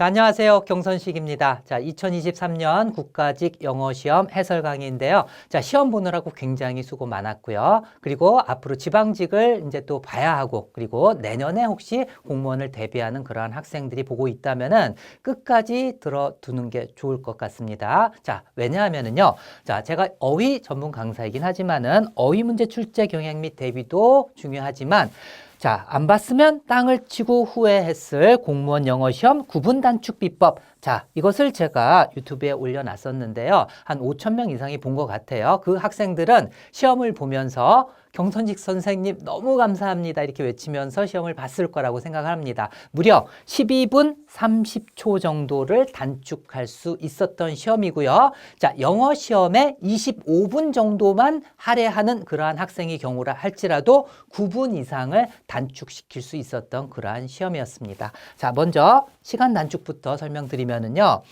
자, 안녕하세요. 경선식입니다. 자, 2023년 국가직 영어시험 해설 강의인데요. 자, 시험 보느라고 굉장히 수고 많았고요. 그리고 앞으로 지방직을 이제 또 봐야 하고, 그리고 내년에 혹시 공무원을 대비하는 그러한 학생들이 보고 있다면은 끝까지 들어두는 게 좋을 것 같습니다. 자, 왜냐하면은요. 자, 제가 어휘 전문 강사이긴 하지만은 어휘 문제 출제 경향 및 대비도 중요하지만 자, 안 봤으면 땅을 치고 후회했을 공무원 영어시험 구분 단축 비법. 자, 이것을 제가 유튜브에 올려놨었는데요. 한 5천 명 이상이 본 것 같아요. 그 학생들은 시험을 보면서 경선식 선생님 너무 감사합니다 이렇게 외치면서 시험을 봤을 거라고 생각합니다. 무려 12분 30초 정도를 단축할 수 있었던 시험이고요. 자, 영어 시험에 25분 정도만 할애하는 그러한 학생의 경우라 할지라도 9분 이상을 단축시킬 수 있었던 그러한 시험이었습니다. 자, 먼저 시간 단축부터 설명드리면은요.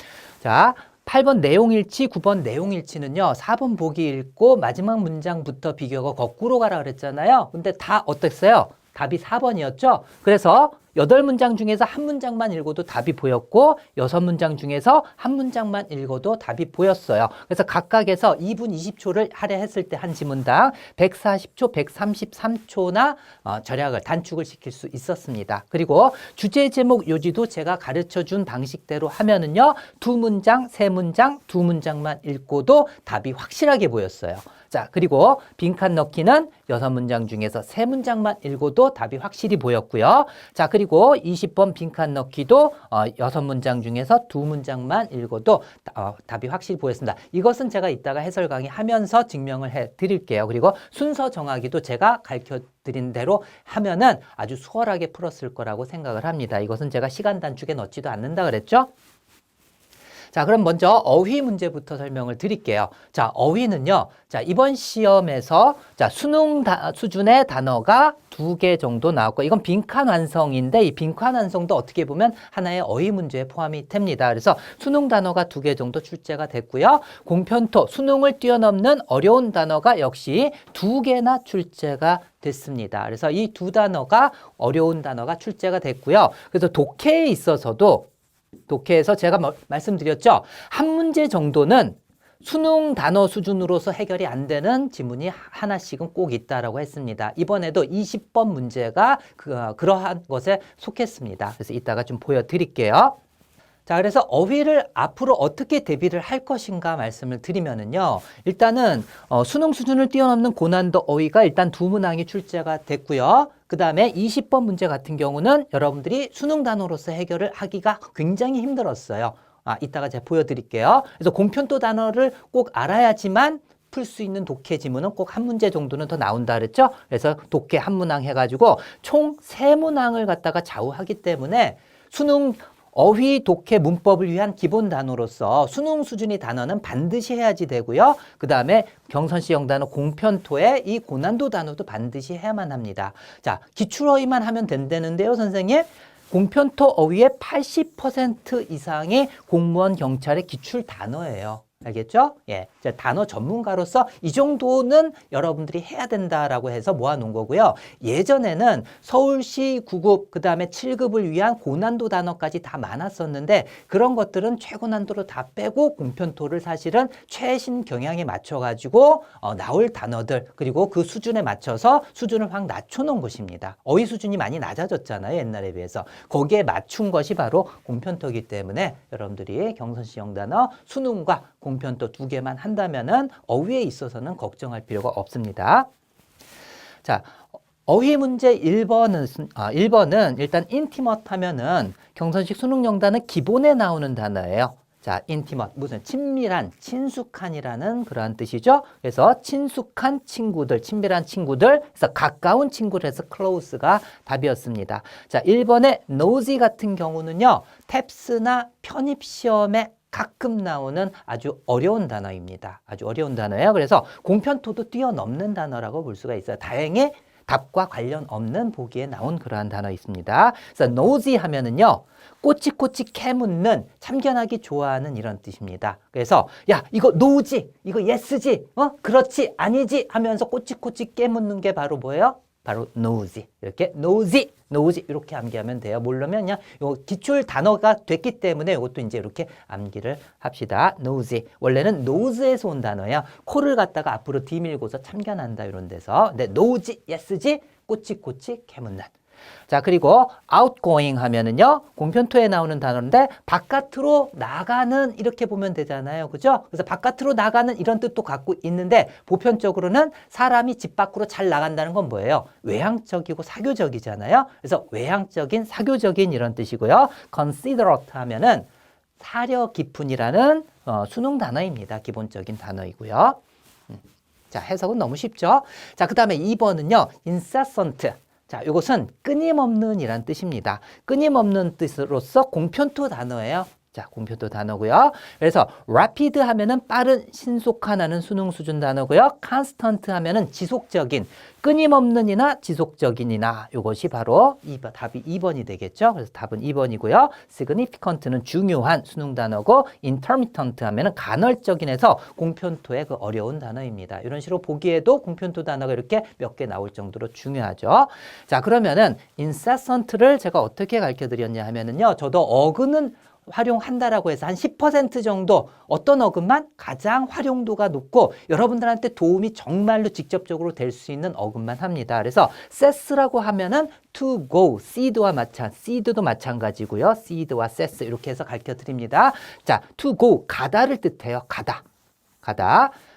자, 8번 내용일치, 9번 내용일치는요. 4번 보기 읽고 마지막 문장부터 비교하고 거꾸로 가라 그랬잖아요. 근데 다 어땠어요? 답이 4번이었죠? 그래서 8문장 중에서 한 문장만 읽어도 답이 보였고 6문장 중에서 한 문장만 읽어도 답이 보였어요. 그래서 각각에서 2분 20초를 할애했을 때 한 지문당 140초, 133초나 절약을 단축을 시킬 수 있었습니다. 그리고 주제 제목 요지도 제가 가르쳐준 방식대로 하면은요. 2문장, 3문장, 2문장만 읽고도 답이 확실하게 보였어요. 자, 그리고 빈칸 넣기는 6문장 중에서 3문장만 읽어도 답이 확실히 보였고요. 자, 그리고 20번 빈칸 넣기도 6문장 중에서 2문장만 읽어도 답이 확실히 보였습니다. 이것은 제가 이따가 해설 강의 하면서 증명을 해 드릴게요. 그리고 순서 정하기도 제가 가르쳐 드린 대로 하면은 아주 수월하게 풀었을 거라고 생각을 합니다. 이것은 제가 시간 단축에 넣지도 않는다 그랬죠? 자, 그럼 먼저 어휘 문제부터 설명을 드릴게요. 자, 어휘는요. 자, 이번 시험에서 자, 수능 수준의 단어가 2개 정도 나왔고 이건 빈칸 완성인데 이 빈칸 완성도 어떻게 보면 하나의 어휘 문제에 포함이 됩니다. 그래서 수능 단어가 2개 정도 출제가 됐고요. 공편토, 수능을 뛰어넘는 어려운 단어가 역시 2개나 출제가 됐습니다. 그래서 이 두 단어가 어려운 단어가 출제가 됐고요. 그래서 독해에 있어서도 독해에서 제가 말씀드렸죠. 한 문제 정도는 수능 단어 수준으로서 해결이 안 되는 지문이 하나씩은 꼭 있다라고 했습니다. 이번에도 20번 문제가 그러한 것에 속했습니다. 그래서 이따가 좀 보여드릴게요. 자, 그래서 어휘를 앞으로 어떻게 대비를 할 것인가 말씀을 드리면은요. 일단은 수능 수준을 뛰어넘는 고난도 어휘가 일단 2문항이 출제가 됐고요. 그 다음에 20번 문제 같은 경우는 여러분들이 수능 단어로서 해결을 하기가 굉장히 힘들었어요. 이따가 제가 보여드릴게요. 그래서 공편도 단어를 꼭 알아야지만 풀 수 있는 독해 지문은 꼭 한 문제 정도는 더 나온다 그랬죠. 그래서 독해 한 문항 해가지고 총 3문항을 갖다가 좌우하기 때문에 수능 어휘, 독해, 문법을 위한 기본 단어로서 수능 수준의 단어는 반드시 해야지 되고요. 그 다음에 경선시 영단어 공편토에 이 고난도 단어도 반드시 해야만 합니다. 자, 기출어휘만 하면 된다는데요, 선생님. 공편토 어휘의 80% 이상이 공무원 경찰의 기출 단어예요. 알겠죠? 예. 단어 전문가로서 이 정도는 여러분들이 해야 된다라고 해서 모아놓은 거고요. 예전에는 서울시 9급, 그 다음에 7급을 위한 고난도 단어까지 다 많았었는데 그런 것들은 최고난도로 다 빼고 공편토를 사실은 최신 경향에 맞춰가지고 나올 단어들 그리고 그 수준에 맞춰서 수준을 확 낮춰놓은 것입니다. 어휘 수준이 많이 낮아졌잖아요. 옛날에 비해서. 거기에 맞춘 것이 바로 공편토이기 때문에 여러분들이 경선시 영단어 수능과 공편토 2개만 한다면은 어휘에 있어서는 걱정할 필요가 없습니다. 자, 어휘 문제 1번은 일단 인티머트 하면은 경선식 수능 영단은 기본에 나오는 단어예요. 자, 인티머트 무슨 친밀한, 친숙한이라는 그러한 뜻이죠. 그래서 친숙한 친구들, 친밀한 친구들, 그래서 가까운 친구를 해서 close가 답이었습니다. 자, 1번의 nosy 같은 경우는요. 탭스나 편입시험에 가끔 나오는 아주 어려운 단어입니다. 아주 어려운 단어예요. 그래서 공편토도 뛰어넘는 단어라고 볼 수가 있어요. 다행히 답과 관련 없는 보기에 나온 그러한 단어 있습니다. 그래서 nosy 하면은요. 꼬치꼬치 캐묻는, 참견하기 좋아하는 이런 뜻입니다. 그래서 야, 이거 노지, 이거 예스지, 그렇지, 아니지 하면서 꼬치꼬치 깨묻는 게 바로 뭐예요? 바로 nosy. 이렇게 nosy, nosy 이렇게 암기하면 돼요. 모르면 그냥 요 기출 단어가 됐기 때문에 이것도 이제 이렇게 암기를 합시다. nosy. 원래는 nose에서 온 단어예요. 코를 갖다가 앞으로 뒤밀고서 참견한다 이런 데서. 근데 nosy, yes지, 꼬치꼬치 캐묻는. 자, 그리고 outgoing 하면은요, 공편토에 나오는 단어인데, 바깥으로 나가는, 이렇게 보면 되잖아요. 그죠? 그래서 바깥으로 나가는 이런 뜻도 갖고 있는데, 보편적으로는 사람이 집 밖으로 잘 나간다는 건 뭐예요? 외향적이고 사교적이잖아요. 그래서 외향적인, 사교적인 이런 뜻이고요. considerate 하면은 사려 깊은이라는 수능 단어입니다. 기본적인 단어이고요. 자, 해석은 너무 쉽죠? 자, 그 다음에 2번은요, incessant. 자, 이것은 끊임없는 이란 뜻입니다. 끊임없는 뜻으로서 공편토 단어예요. 자, 공편토 단어고요. 그래서 rapid 하면은 빠른, 신속한 하는 수능 수준 단어고요. constant 하면은 지속적인, 끊임없는이나 지속적인이나 이것이 바로 답이 2번이 되겠죠. 그래서 답은 2번이고요. significant는 중요한 수능 단어고 intermittent 하면은 간헐적인에서 공편토의 그 어려운 단어입니다. 이런 식으로 보기에도 공편토 단어가 이렇게 몇 개 나올 정도로 중요하죠. 자, 그러면은 incessant를 제가 어떻게 가르쳐 드렸냐 하면은요. 저도 어근은 활용한다라고 해서 한 10% 정도 어떤 어근만 가장 활용도가 높고 여러분들한테 도움이 정말로 직접적으로 될 수 있는 어근만 합니다. 그래서 cess라고 하면은 to go, seed도 마찬가지고요. seed와 cess 이렇게 해서 가르쳐 드립니다. 자, to go, 가다를 뜻해요. 가다.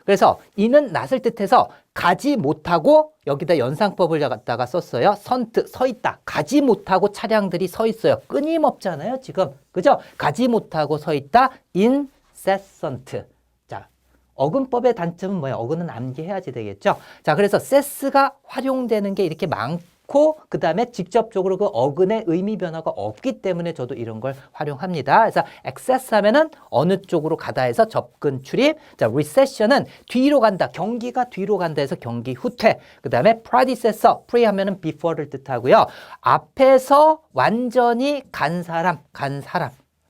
그래서 이는 낫을 뜻해서 가지 못하고 여기다 연상법을 갖다가 썼어요. 선트, 서 있다. 가지 못하고 차량들이 서 있어요. 끊임없잖아요, 지금. 그죠? 가지 못하고 서 있다. incessant. 자, 어근법의 단점은 뭐예요? 어근은 암기해야지 되겠죠? 자, 그래서 cess가 활용되는 게 이렇게 많고 그 다음에 직접적으로 그 어근의 의미 변화가 없기 때문에 저도 이런 걸 활용합니다. 그래서 access 하면은 어느 쪽으로 가다 해서 접근, 출입. 자, recession은 뒤로 간다. 경기가 뒤로 간다 해서 경기 후퇴. 그 다음에 predecessor, pre 하면은 before를 뜻하고요. 앞에서 완전히 간 사람.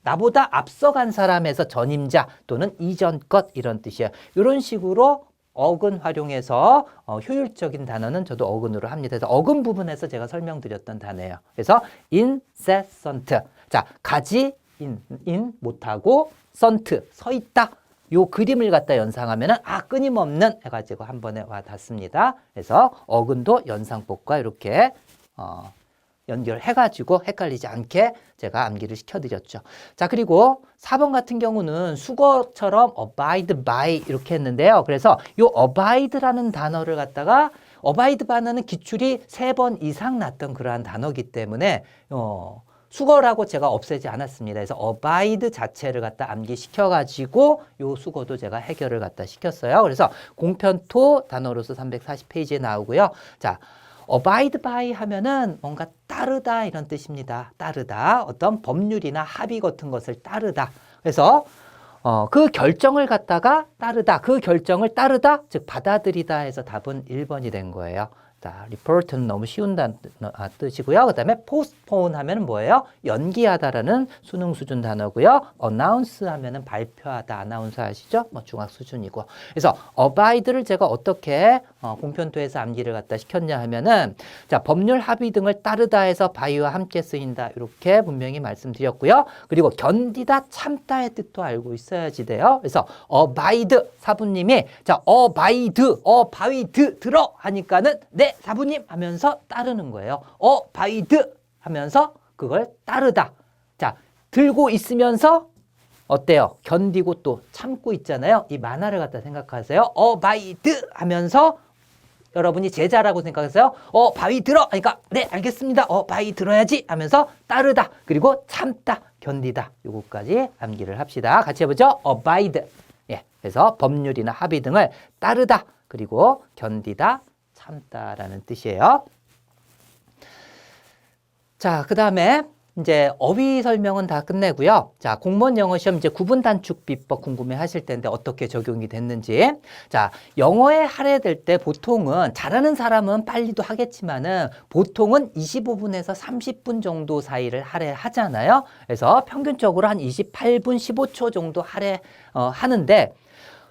나보다 앞서간 사람에서 전임자 또는 이전 것 이런 뜻이에요. 이런 식으로 어근 활용해서 효율적인 단어는 저도 어근으로 합니다. 그래서 어근 부분에서 제가 설명드렸던 단어예요. 그래서 incessant. 자, 가지 in 못하고 sant 서 있다. 요 그림을 갖다 연상하면은 끊임없는 해가지고 한 번에 와 닿습니다. 그래서 어근도 연상법과 이렇게 연결해가지고 헷갈리지 않게 제가 암기를 시켜드렸죠. 자, 그리고 4번 같은 경우는 수거처럼 abide by 이렇게 했는데요. 그래서 이 abide라는 단어를 갖다가 abide by는 기출이 3번 이상 났던 그러한 단어이기 때문에 수거라고 제가 없애지 않았습니다. 그래서 abide 자체를 갖다 암기시켜가지고 요 수거도 제가 해결을 갖다 시켰어요. 그래서 공편토 단어로서 340페이지에 나오고요. 자, abide by 하면은 뭔가 따르다 이런 뜻입니다. 따르다. 어떤 법률이나 합의 같은 것을 따르다. 그래서 그 결정을 갖다가 따르다. 그 결정을 따르다. 즉 받아들이다 해서 답은 1번이 된 거예요. 자, report는 너무 쉬운 뜻이고요. 그 다음에 postpone 하면은 뭐예요? 연기하다라는 수능 수준 단어고요. announce 하면은 발표하다, 아나운서 아시죠? 중학 수준이고. 그래서 abide를 제가 어떻게 공편토에서 암기를 갖다 시켰냐 하면은 자, 법률 합의 등을 따르다 해서 by와 함께 쓰인다. 이렇게 분명히 말씀드렸고요. 그리고 견디다, 참다의 뜻도 알고 있어야지 돼요. 그래서 abide 사부님이 자, abide 들어 하니까는 네, 사부님 하면서 따르는 거예요. abide 하면서 그걸 따르다. 자, 들고 있으면서 어때요? 견디고 또 참고 있잖아요. 이 만화를 갖다 생각하세요. abide 하면서 여러분이 제자라고 생각하세요. 바위 들어. 그러니까 네, 알겠습니다. 바위 들어야지 하면서 따르다. 그리고 참다, 견디다. 요거까지 암기를 합시다. 같이 해보죠. abide. 예, 그래서 법률이나 합의 등을 따르다. 그리고 견디다, 참다라는 뜻이에요. 자, 그 다음에 이제 어휘 설명은 다 끝내고요. 자, 공무원 영어 시험 이제 구분 단축 비법 궁금해 하실 텐데 어떻게 적용이 됐는지. 자, 영어에 할애될 때 보통은 잘하는 사람은 빨리도 하겠지만은 보통은 25분에서 30분 정도 사이를 할애하잖아요. 그래서 평균적으로 한 28분 15초 정도 하는데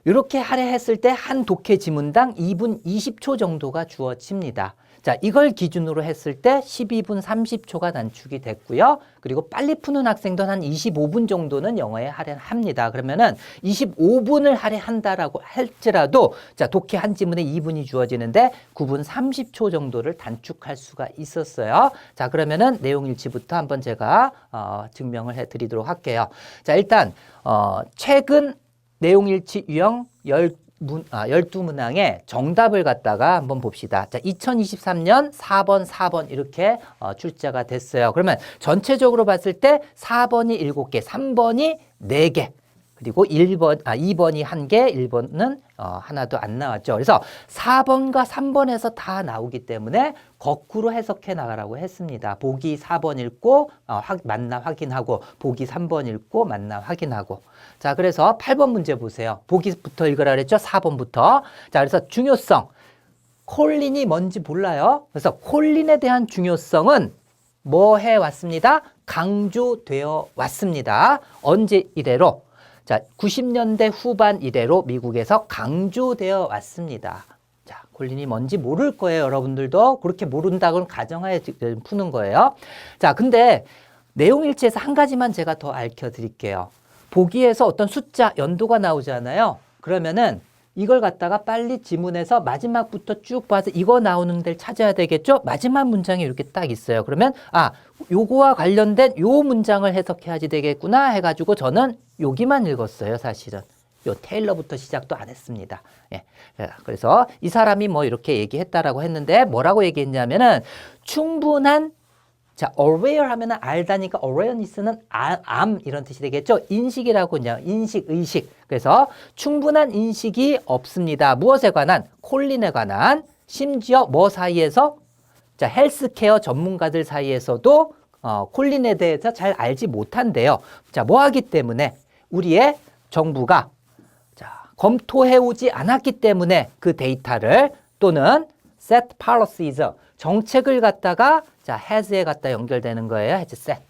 이렇게 할애했을 때 한 독해 지문당 2분 20초 정도가 주어집니다. 자, 이걸 기준으로 했을 때 12분 30초가 단축이 됐고요. 그리고 빨리 푸는 학생도 한 25분 정도는 영어에 할애합니다. 그러면은 25분을 할애한다라고 할지라도 자, 독해 한 지문에 2분이 주어지는데 9분 30초 정도를 단축할 수가 있었어요. 자, 그러면은 내용 일치부터 한번 제가 증명을 해 드리도록 할게요. 자, 일단 최근 내용 일치 유형 12문항의 정답을 갖다가 한번 봅시다. 자, 2023년 4번 이렇게 출제가 됐어요. 그러면 전체적으로 봤을 때 4번이 7개, 3번이 4개, 그리고 2번이 1개, 1번은 하나도 안 나왔죠. 그래서 4번과 3번에서 다 나오기 때문에 거꾸로 해석해 나가라고 했습니다. 보기 4번 읽고 맞나 확인하고 보기 3번 읽고 맞나 확인하고. 자, 그래서 8번 문제 보세요. 보기부터 읽으라 그랬죠. 4번부터. 자, 그래서 중요성. 콜린이 뭔지 몰라요. 그래서 콜린에 대한 중요성은 뭐 해왔습니다? 강조되어 왔습니다. 언제 이래로? 자, 90년대 후반 이래로 미국에서 강조되어 왔습니다. 자, 콜린이 뭔지 모를 거예요. 여러분들도 그렇게 모른다고는 가정하에 푸는 거예요. 자, 근데 내용 일치에서 한 가지만 제가 더 알려드릴게요. 보기에서 어떤 숫자, 연도가 나오잖아요. 그러면은 이걸 갖다가 빨리 지문에서 마지막부터 쭉 봐서 이거 나오는 데를 찾아야 되겠죠? 마지막 문장이 이렇게 딱 있어요. 그러면 요거와 관련된 요 문장을 해석해야지 되겠구나 해가지고 저는 여기만 읽었어요, 사실은. 요 테일러부터 시작도 안 했습니다. 예. 그래서 이 사람이 뭐 이렇게 얘기했다라고 했는데 뭐라고 얘기했냐면은 충분한 자, aware 하면은 알다니까 awareness는 암 이런 뜻이 되겠죠. 인식이라고 그냥 인식, 의식. 그래서 충분한 인식이 없습니다. 무엇에 관한? 콜린에 관한. 심지어 뭐 사이에서? 자, 헬스케어 전문가들 사이에서도 콜린에 대해서 잘 알지 못한대요. 자, 뭐 하기 때문에? 우리의 정부가 자, 검토해오지 않았기 때문에 그 데이터를 또는 set policies 정책을 갖다가 자, has에 갖다 연결되는 거예요. has set.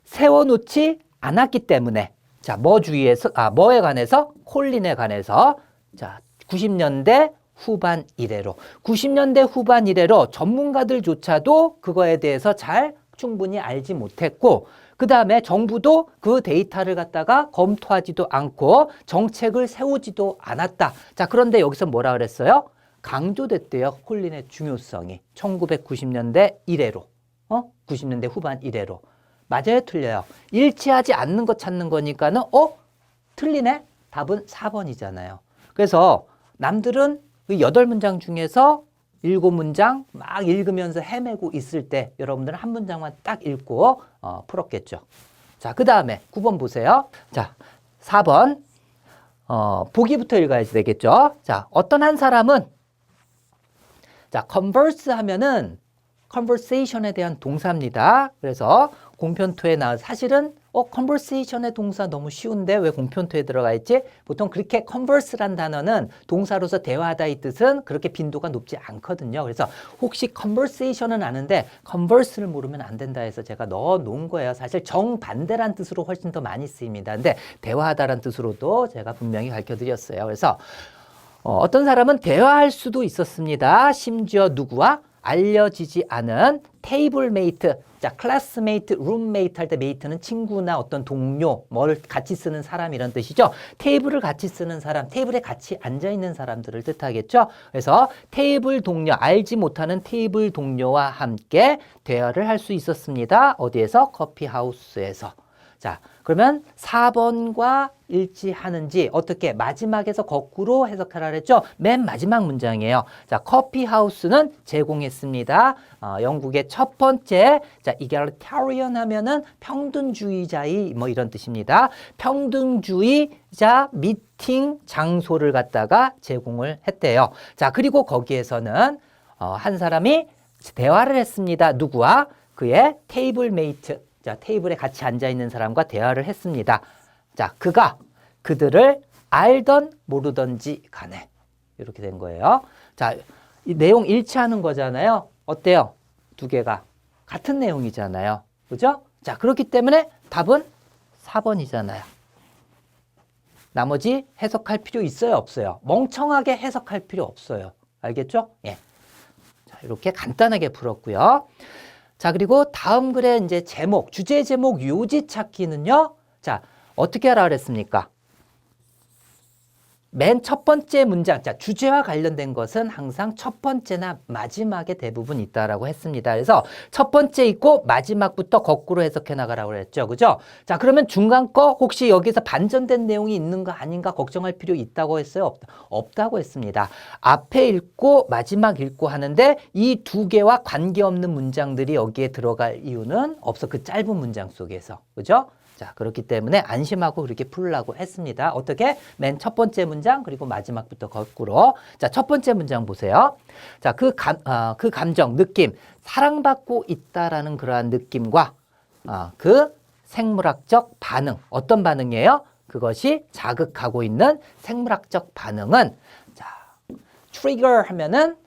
세워놓지 않았기 때문에 자, 뭐에 관해서? 콜린에 관해서 자, 90년대 후반 이래로 전문가들조차도 그거에 대해서 잘 충분히 알지 못했고 그 다음에 정부도 그 데이터를 갖다가 검토하지도 않고 정책을 세우지도 않았다. 자, 그런데 여기서 뭐라 그랬어요? 강조됐대요. 콜린의 중요성이. 1990년대 이래로. 90년대 후반 이래로. 맞아요? 틀려요? 일치하지 않는 것 찾는 거니까는 틀리네? 답은 4번이잖아요. 그래서 남들은 그 8문장 중에서 7문장 막 읽으면서 헤매고 있을 때 여러분들은 한 문장만 딱 읽고 풀었겠죠. 자, 그 다음에 9번 보세요. 자, 4번. 보기부터 읽어야지 되겠죠. 자, 어떤 한 사람은 자, converse 하면은 conversation에 대한 동사입니다. 그래서 공편토에 나와 사실은 conversation의 동사 너무 쉬운데 왜 공편토에 들어가 있지? 보통 그렇게 converse란 단어는 동사로서 대화하다 이 뜻은 그렇게 빈도가 높지 않거든요. 그래서 혹시 conversation은 아는데 converse를 모르면 안 된다 해서 제가 넣어 놓은 거예요. 사실 정반대란 뜻으로 훨씬 더 많이 쓰입니다. 근데 대화하다란 뜻으로도 제가 분명히 가르쳐 드렸어요. 그래서 어떤 사람은 대화할 수도 있었습니다. 심지어 누구와? 알려지지 않은 테이블 메이트, 자, 클래스메이트, 룸메이트 할 때 메이트는 친구나 어떤 동료, 뭘 같이 쓰는 사람 이런 뜻이죠. 테이블을 같이 쓰는 사람, 테이블에 같이 앉아있는 사람들을 뜻하겠죠. 그래서 테이블 동료, 알지 못하는 테이블 동료와 함께 대화를 할 수 있었습니다. 어디에서? 커피하우스에서. 자, 그러면 4번과 일치하는지 어떻게 마지막에서 거꾸로 해석하라 그랬죠? 맨 마지막 문장이에요. 자, 커피하우스는 제공했습니다. 영국의 첫 번째 자, 이갈리테리언 하면은 평등주의자의 뭐 이런 뜻입니다. 평등주의자 미팅 장소를 갖다가 제공을 했대요. 자, 그리고 거기에서는 한 사람이 대화를 했습니다. 누구와? 그의 테이블 메이트. 자, 테이블에 같이 앉아있는 사람과 대화를 했습니다. 자, 그들을 알던 모르던지 간에 이렇게 된 거예요. 자, 이 내용 일치하는 거잖아요. 어때요? 두 개가 같은 내용이잖아요. 그죠? 자, 그렇기 때문에 답은 4번이잖아요. 나머지 해석할 필요 있어요? 없어요? 멍청하게 해석할 필요 없어요. 알겠죠? 예. 자, 이렇게 간단하게 풀었고요. 자, 그리고 다음 글의 이제 제목, 주제 제목 요지 찾기는요. 자, 어떻게 하라 그랬습니까? 맨 첫 번째 문장, 자, 주제와 관련된 것은 항상 첫 번째나 마지막에 대부분 있다라고 했습니다. 그래서 첫 번째 있고 마지막부터 거꾸로 해석해 나가라고 그랬죠. 그죠? 자, 그러면 중간 거 혹시 여기서 반전된 내용이 있는 거 아닌가 걱정할 필요 있다고 했어요? 없다고 했습니다. 앞에 읽고 마지막 읽고 하는데 이 두 개와 관계없는 문장들이 여기에 들어갈 이유는 없어. 그 짧은 문장 속에서. 그죠? 자, 그렇기 때문에 안심하고 그렇게 풀으려고 했습니다. 어떻게? 맨 첫 번째 문장 그리고 마지막부터 거꾸로. 자, 첫 번째 문장 보세요. 자, 그 감정, 느낌, 사랑받고 있다라는 그러한 느낌과 그 생물학적 반응, 어떤 반응이에요? 그것이 자극하고 있는 생물학적 반응은 자, trigger 하면은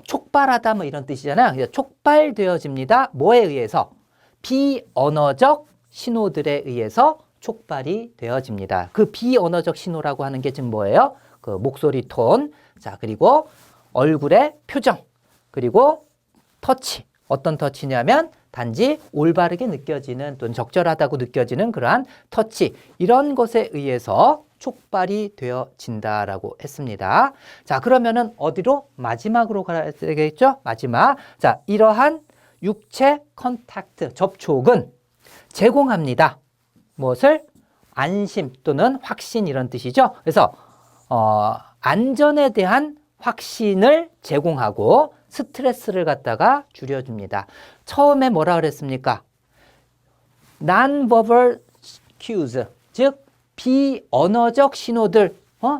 촉발하다 뭐 이런 뜻이잖아요. 촉발되어집니다. 뭐에 의해서? 비언어적 신호들에 의해서 촉발이 되어집니다. 그 비언어적 신호라고 하는 게 지금 뭐예요? 그 목소리 톤, 자, 그리고 얼굴의 표정, 그리고 터치. 어떤 터치냐면 단지 올바르게 느껴지는 또는 적절하다고 느껴지는 그러한 터치. 이런 것에 의해서 촉발이 되어진다라고 했습니다. 자, 그러면은 어디로? 마지막으로 가야 되겠죠? 마지막. 자, 이러한 육체 컨택트, 접촉은 제공합니다. 무엇을? 안심 또는 확신 이런 뜻이죠. 그래서 안전에 대한 확신을 제공하고 스트레스를 갖다가 줄여줍니다. 처음에 뭐라 그랬습니까? non-verbal cues, 즉 비언어적 신호들,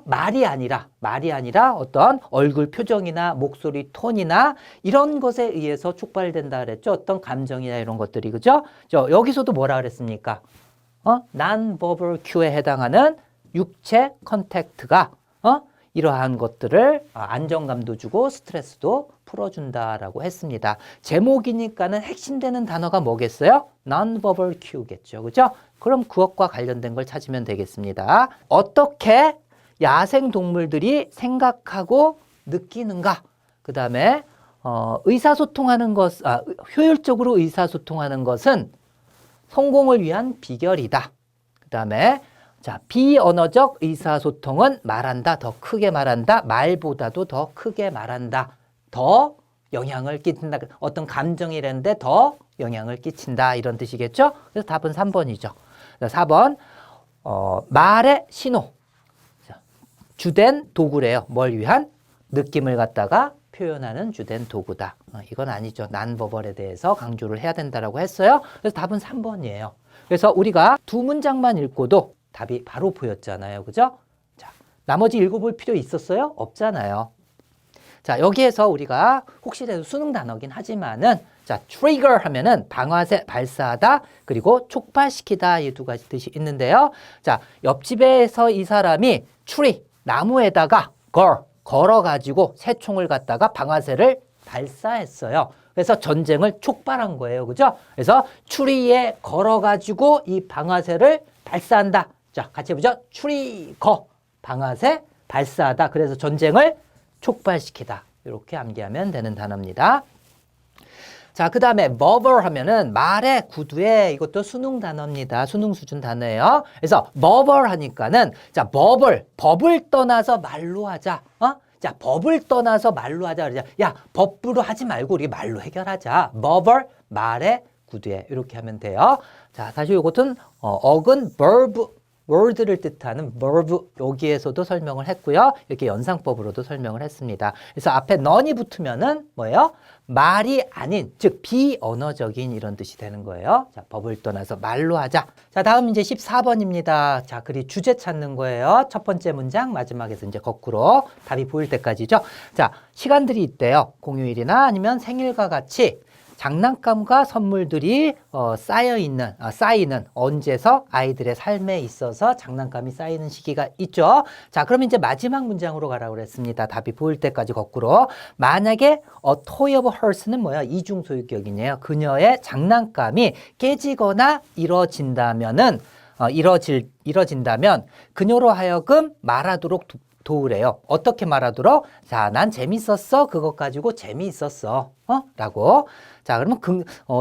말이 아니라 어떤 얼굴 표정이나 목소리 톤이나 이런 것에 의해서 촉발된다 그랬죠. 어떤 감정이나 이런 것들이, 그죠? 여기서도 뭐라 그랬습니까? non-verbal cue에 해당하는 육체 컨택트가 이러한 것들을 안정감도 주고 스트레스도 풀어준다라고 했습니다. 제목이니까는 핵심되는 단어가 뭐겠어요? non-verbal cue겠죠. 그죠? 그럼 그것과 관련된 걸 찾으면 되겠습니다. 어떻게 야생동물들이 생각하고 느끼는가? 그 다음에 의사소통하는 것, 효율적으로 의사소통하는 것은 성공을 위한 비결이다. 그 다음에 자, 비언어적 의사소통은 말한다, 더 크게 말한다, 말보다도 더 크게 말한다, 더 영향을 끼친다. 어떤 감정이라는데 더 영향을 끼친다 이런 뜻이겠죠? 그래서 답은 3번이죠. 4번 말의 신호. 주된 도구래요. 뭘 위한? 느낌을 갖다가 표현하는 주된 도구다. 이건 아니죠. 난버벌에 대해서 강조를 해야 된다라고 했어요. 그래서 답은 3번이에요. 그래서 우리가 두 문장만 읽고도 답이 바로 보였잖아요. 그죠? 자, 나머지 읽어볼 필요 있었어요? 없잖아요. 자, 여기에서 우리가 혹시라도 수능 단어긴 하지만은 자, trigger 하면은 방아쇠 발사하다 그리고 촉발시키다 이 두 가지 뜻이 있는데요. 자, 옆집에서 이 사람이 tree 나무에다가 걸어가지고 새총을 갖다가 방아쇠를 발사했어요. 그래서 전쟁을 촉발한 거예요. 그죠? 그래서 추리에 걸어가지고 이 방아쇠를 발사한다. 자, 같이 해보죠. 추리거, 방아쇠 발사하다. 그래서 전쟁을 촉발시키다. 이렇게 암기하면 되는 단어입니다. 자, 그 다음에 버벌 하면은 말의 구두에 이것도 수능 단어입니다. 수능 수준 단어예요. 그래서 버벌 하니까는 자, 법을 떠나서 말로 하자. 자, 법을 떠나서 말로 하자. 그러자. 야, 법으로 하지 말고 우리 말로 해결하자. 버벌 말의 구두에 이렇게 하면 돼요. 자, 다시 이것은 어근 verb word를 뜻하는 verb 여기에서도 설명을 했고요. 이렇게 연상법으로도 설명을 했습니다. 그래서 앞에 none이 붙으면은 뭐예요? 말이 아닌, 즉 비언어적인 이런 뜻이 되는 거예요. 자, 법을 떠나서 말로 하자. 자, 다음 이제 14번입니다. 자, 글이 주제 찾는 거예요. 첫 번째 문장 마지막에서 이제 거꾸로 답이 보일 때까지죠. 자, 시간들이 있대요. 공휴일이나 아니면 생일과 같이 장난감과 선물들이 쌓이는 언제서 아이들의 삶에 있어서 장난감이 쌓이는 시기가 있죠. 자, 그럼 이제 마지막 문장으로 가라고 그랬습니다. 답이 보일 때까지 거꾸로. 만약에 a toy of hers,는 뭐야? 이중소유격이네요. 그녀의 장난감이 깨지거나 이뤄진다면 그녀로 하여금 말하도록 도우래요. 어떻게 말하도록? 자, 난 재밌었어. 그것 가지고 재미있었어. 라고. 자, 그러면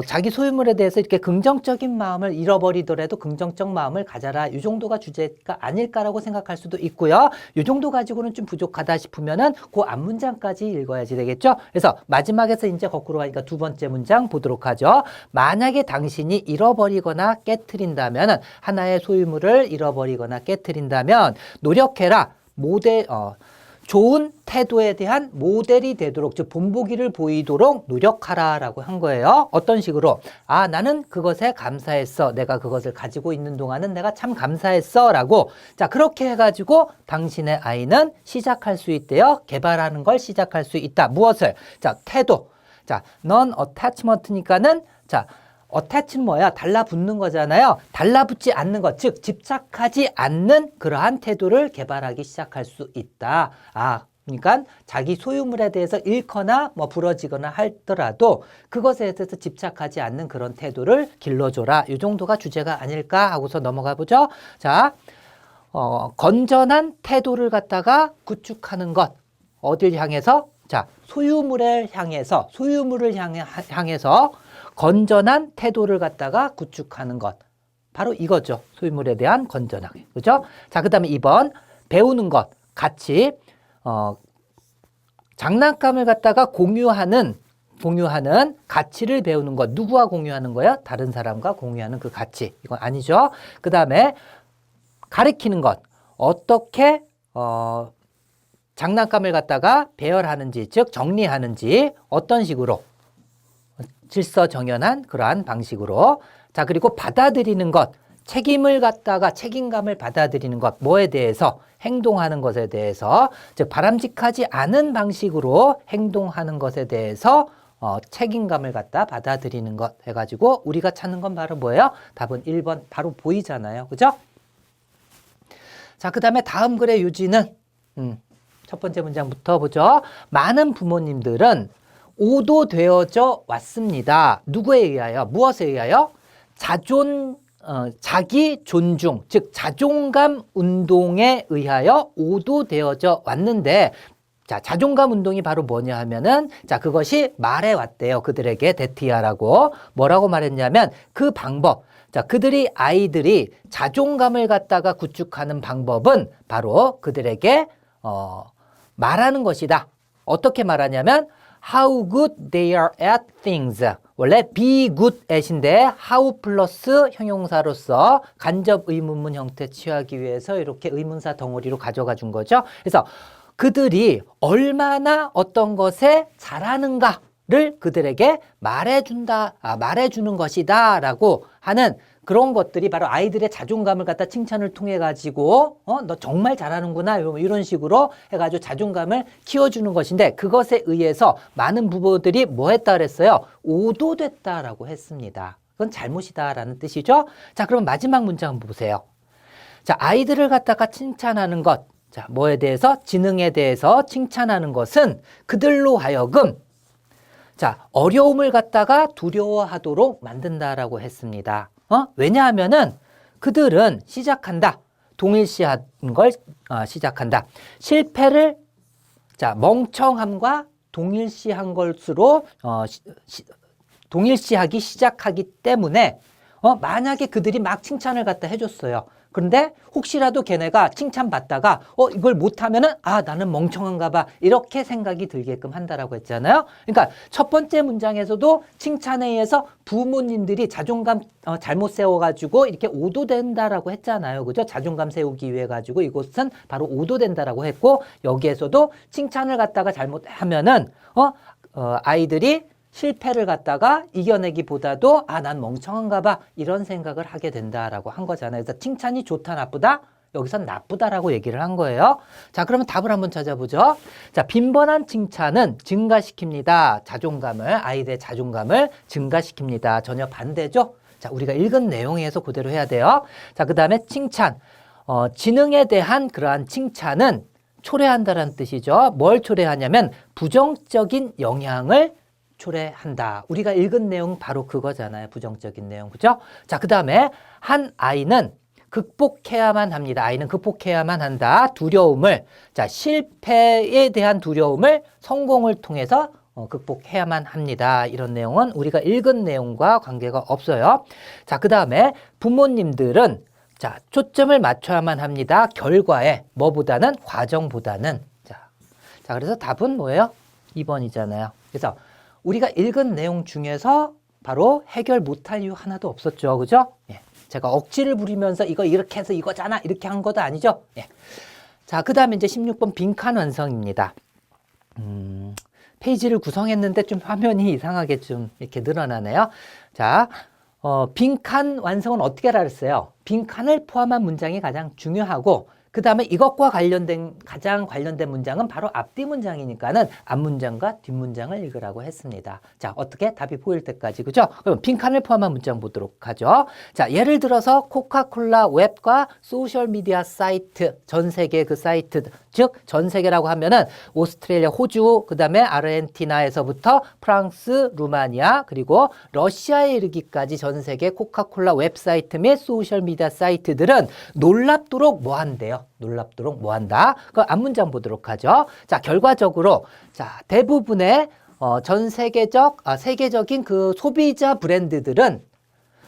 자기 소유물에 대해서 이렇게 긍정적인 마음을 잃어버리더라도 긍정적 마음을 가져라. 이 정도가 주제가 아닐까라고 생각할 수도 있고요. 이 정도 가지고는 좀 부족하다 싶으면은 그 앞문장까지 읽어야지 되겠죠? 그래서 마지막에서 이제 거꾸로 가니까 두 번째 문장 보도록 하죠. 만약에 당신이 잃어버리거나 깨트린다면은 하나의 소유물을 잃어버리거나 깨트린다면 노력해라. 좋은 태도에 대한 모델이 되도록, 즉 본보기를 보이도록 노력하라라고 한 거예요. 어떤 식으로? 아, 나는 그것에 감사했어. 내가 그것을 가지고 있는 동안은 내가 참 감사했어. 라고. 자, 그렇게 해가지고 당신의 아이는 시작할 수 있대요. 개발하는 걸 시작할 수 있다. 무엇을? 자, 태도. 자, non-attachment니까는 자, 어태치는 뭐야? 달라붙는 거잖아요. 달라붙지 않는 것, 즉 집착하지 않는 그러한 태도를 개발하기 시작할 수 있다. 그러니까 자기 소유물에 대해서 잃거나 부러지거나 하더라도 그것에 대해서 집착하지 않는 그런 태도를 길러줘라. 이 정도가 주제가 아닐까 하고서 넘어가 보죠. 자, 건전한 태도를 갖다가 구축하는 것. 어딜 향해서? 자, 소유물을 향해서 건전한 태도를 갖다가 구축하는 것. 바로 이거죠. 소유물에 대한 건전하게. 그죠? 자, 그 다음에 2번. 배우는 것. 같이, 장난감을 갖다가 공유하는 가치를 배우는 것. 누구와 공유하는 거야? 다른 사람과 공유하는 그 가치. 이건 아니죠. 그 다음에 가리키는 것. 어떻게, 장난감을 갖다가 배열하는지, 즉 정리하는지 어떤 식으로 질서정연한 그러한 방식으로. 자, 그리고 받아들이는 것, 책임감을 받아들이는 것, 뭐에 대해서? 행동하는 것에 대해서, 즉 바람직하지 않은 방식으로 행동하는 것에 대해서 책임감을 갖다 받아들이는 것 해가지고 우리가 찾는 건 바로 뭐예요? 답은 1번 바로 보이잖아요. 그죠? 자, 그 다음에 다음 글의 유지는 첫 번째 문장부터 보죠. 많은 부모님들은 오도되어져 왔습니다. 누구에 의하여? 무엇에 의하여? 자기 존중, 즉 자존감 운동에 의하여 오도되어져 왔는데, 자, 자존감 운동이 바로 뭐냐 하면은, 자, 그것이 말해 왔대요. 그들에게 데티아라고. 뭐라고 말했냐면 그 방법. 자, 아이들이 자존감을 갖다가 구축하는 방법은 바로 그들에게 말하는 것이다. 어떻게 말하냐면 how good they are at things. 원래 be good at인데 how 플러스 형용사로서 간접 의문문 형태 취하기 위해서 이렇게 의문사 덩어리로 가져가 준 거죠. 그래서 그들이 얼마나 어떤 것에 잘하는가를 그들에게 말해주는 것이다 라고 하는 그런 것들이 바로 아이들의 자존감을 갖다 칭찬을 통해 가지고 너 정말 잘하는구나 이런 식으로 해가지고 자존감을 키워주는 것인데, 그것에 의해서 많은 부모들이 뭐 했다 그랬어요? 오도됐다라고 했습니다. 그건 잘못이다라는 뜻이죠. 자, 그럼 마지막 문장 한번 보세요. 자, 아이들을 갖다가 칭찬하는 것, 자, 뭐에 대해서? 지능에 대해서 칭찬하는 것은 그들로 하여금 자, 어려움을 갖다가 두려워하도록 만든다라고 했습니다. 왜냐하면은 그들은 시작한다. 동일시하는 걸 시작한다. 실패를 자, 멍청함과 동일시한 것으로 동일시하기 시작하기 때문에 만약에 그들이 막 칭찬을 갖다 해줬어요. 그런데 혹시라도 걔네가 칭찬받다가 이걸 못하면은 나는 멍청한가 봐 이렇게 생각이 들게끔 한다라고 했잖아요. 그러니까 첫 번째 문장에서도 칭찬에 의해서 부모님들이 자존감 잘못 세워가지고 이렇게 오도된다라고 했잖아요. 그죠? 자존감 세우기 위해 가지고 이것은 바로 오도된다라고 했고, 여기에서도 칭찬을 갖다가 잘못하면은 아이들이 실패를 갖다가 이겨내기보다도 난 멍청한가 봐 이런 생각을 하게 된다라고 한 거잖아요. 그래서 칭찬이 좋다 나쁘다? 여기선 나쁘다라고 얘기를 한 거예요. 자, 그러면 답을 한번 찾아보죠. 자, 빈번한 칭찬은 증가시킵니다. 아이들의 자존감을 증가시킵니다. 전혀 반대죠. 자, 우리가 읽은 내용에서 그대로 해야 돼요. 자, 그 다음에 칭찬. 지능에 대한 그러한 칭찬은 초래한다라는 뜻이죠. 뭘 초래하냐면 부정적인 영향을 초래한다. 우리가 읽은 내용 바로 그거잖아요. 부정적인 내용. 그죠? 자, 그 다음에 한 아이는 극복해야만 합니다. 아이는 극복해야만 한다. 두려움을, 자, 실패에 대한 두려움을 성공을 통해서 극복해야만 합니다. 이런 내용은 우리가 읽은 내용과 관계가 없어요. 자, 그 다음에 부모님들은 자, 초점을 맞춰야만 합니다. 결과에, 뭐보다는 과정보다는. 자, 그래서 답은 뭐예요? 2번이잖아요. 그래서 우리가 읽은 내용 중에서 바로 해결 못할 이유 하나도 없었죠. 그죠? 예. 제가 억지를 부리면서 이거 이렇게 해서 이거잖아. 이렇게 한 것도 아니죠. 예. 자, 그 다음에 이제 16번 빈칸 완성입니다. 페이지를 구성했는데 좀 화면이 이상하게 좀 이렇게 늘어나네요. 자, 빈칸 완성은 어떻게 하라 그랬어요? 빈칸을 포함한 문장이 가장 중요하고 그 다음에 이것과 가장 관련된 문장은 바로 앞뒤 문장이니까는 앞문장과 뒷문장을 읽으라고 했습니다. 자, 어떻게? 답이 보일 때까지, 그죠? 그럼 빈칸을 포함한 문장 보도록 하죠. 자, 예를 들어서 코카콜라 웹과 소셜미디어 사이트, 전 세계 그 사이트, 즉, 전 세계라고 하면은 오스트레일리아, 호주, 그 다음에 아르헨티나에서부터 프랑스, 루마니아, 그리고 러시아에 이르기까지 전 세계 코카콜라 웹사이트 및 소셜미디어 사이트들은 놀랍도록 뭐 한대요? 놀랍도록 뭐 한다? 그 앞문장 보도록 하죠. 자, 결과적으로, 자, 대부분의 세계적인 그 소비자 브랜드들은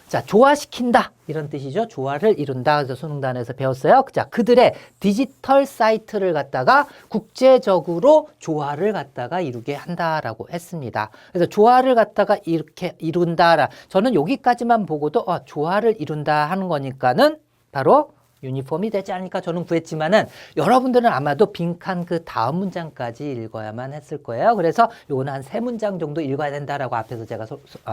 자, 조화시킨다. 이런 뜻이죠. 조화를 이룬다. 그래서 수능단에서 배웠어요. 자, 그들의 디지털 사이트를 갖다가 국제적으로 조화를 갖다가 이루게 한다라고 했습니다. 그래서 조화를 갖다가 이렇게 이룬다. 저는 여기까지만 보고도 조화를 이룬다 하는 거니까는 바로 유니폼이 되지 않을까 저는 구했지만은 여러분들은 아마도 빈칸 그 다음 문장까지 읽어야만 했을 거예요. 그래서 요거는 한 3문장 정도 읽어야 된다라고 앞에서 제가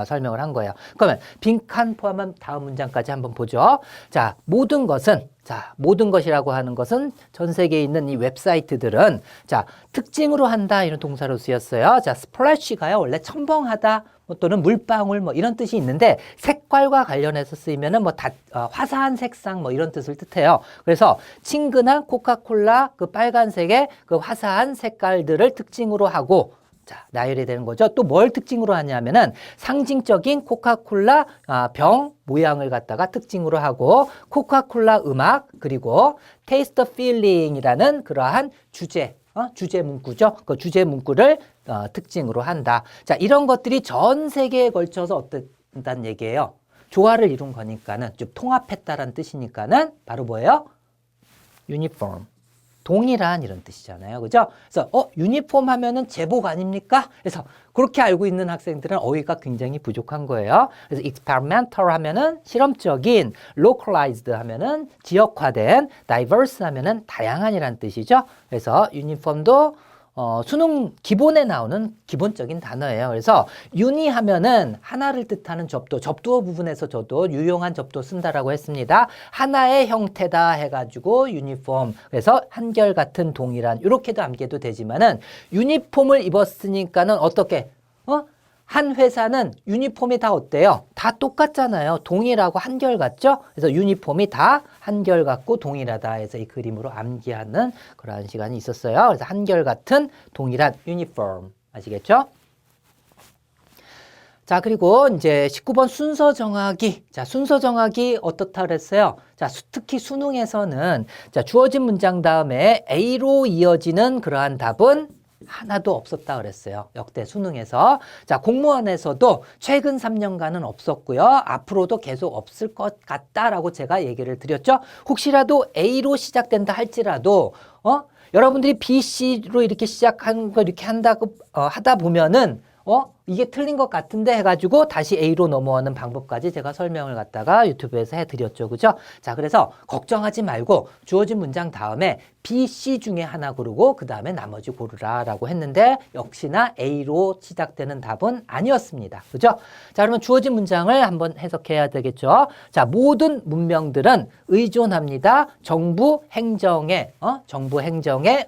설명을 한 거예요. 그러면 빈칸 포함한 다음 문장까지 한번 보죠. 자, 모든 것이라고 하는 것은 전 세계에 있는 이 웹사이트들은 자, 특징으로 한다 이런 동사로 쓰였어요. 자, 스플래시가요. 원래 첨벙하다 또는 물방울 뭐 이런 뜻이 있는데 색깔과 관련해서 쓰이면은 화사한 색상 뭐 이런 뜻을 뜻해요. 그래서 친근한 코카콜라 그 빨간색의 그 화사한 색깔들을 특징으로 하고 자, 나열이 되는 거죠. 또 뭘 특징으로 하냐면은 상징적인 코카콜라 병 모양을 갖다가 특징으로 하고 코카콜라 음악 그리고 테이스트 필링이라는 그러한 주제 문구죠. 그 주제 문구를 특징으로 한다. 자, 이런 것들이 전 세계에 걸쳐서 어떻다는 얘기예요? 조화를 이룬 거니까는 좀 통합했다라는 뜻이니까는 바로 뭐예요? 유니폼. 동일한 이런 뜻이잖아요. 그죠? 그래서 유니폼 하면은 제복 아닙니까? 그래서 그렇게 알고 있는 학생들은 어휘가 굉장히 부족한 거예요. 그래서 experimental 하면은 실험적인, localized 하면은 지역화된, diverse 하면은 다양한이란 뜻이죠. 그래서 유니폼도 수능 기본에 나오는 기본적인 단어예요. 그래서 유니 하면은 하나를 뜻하는 접두어 부분에서 저도 유용한 접두어 쓴다라고 했습니다. 하나의 형태다 해가지고 유니폼. 그래서 한결같은 동일한 이렇게도 암기해도 되지만은 유니폼을 입었으니까는 어떻게 한 회사는 유니폼이 다 어때요? 다 똑같잖아요. 동일하고 한결같죠? 그래서 유니폼이 다 한결같고 동일하다 해서 이 그림으로 암기하는 그러한 시간이 있었어요. 그래서 한결같은 동일한 유니폼. 아시겠죠? 자, 그리고 이제 19번 순서 정하기. 자, 순서 정하기 어떻다 그랬어요? 자, 특히 수능에서는 자, 주어진 문장 다음에 A로 이어지는 그러한 답은 하나도 없었다 그랬어요. 역대 수능에서. 자, 공무원에서도 최근 3년간은 없었고요. 앞으로도 계속 없을 것 같다라고 제가 얘기를 드렸죠. 혹시라도 A로 시작된다 할지라도 여러분들이 B, C로 이렇게 시작하는 거 이렇게 하다 보면은 이게 틀린 것 같은데 해가지고 다시 A로 넘어오는 방법까지 제가 설명을 갖다가 유튜브에서 해드렸죠. 그죠? 자, 그래서 걱정하지 말고 주어진 문장 다음에 B, C 중에 하나 고르고 그 다음에 나머지 고르라 라고 했는데 역시나 A로 시작되는 답은 아니었습니다. 그죠? 자, 그러면 주어진 문장을 한번 해석해야 되겠죠. 자, 모든 문명들은 의존합니다. 정부 행정에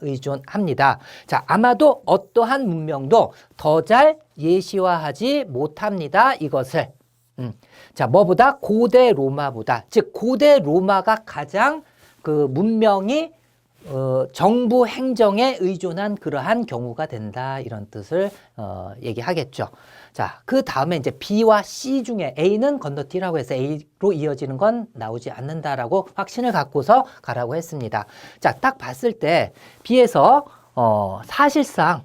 의존합니다. 자, 아마도 어떠한 문명도 더 잘 예시화하지 못합니다. 이것을. 자, 뭐보다? 고대 로마보다. 즉, 고대 로마가 가장 그 문명이 정부 행정에 의존한 그러한 경우가 된다. 이런 뜻을 얘기하겠죠. 자, 그 다음에 이제 B와 C 중에 A는 건너뛰라고 해서 A로 이어지는 건 나오지 않는다라고 확신을 갖고서 가라고 했습니다. 자, 딱 봤을 때 B에서 사실상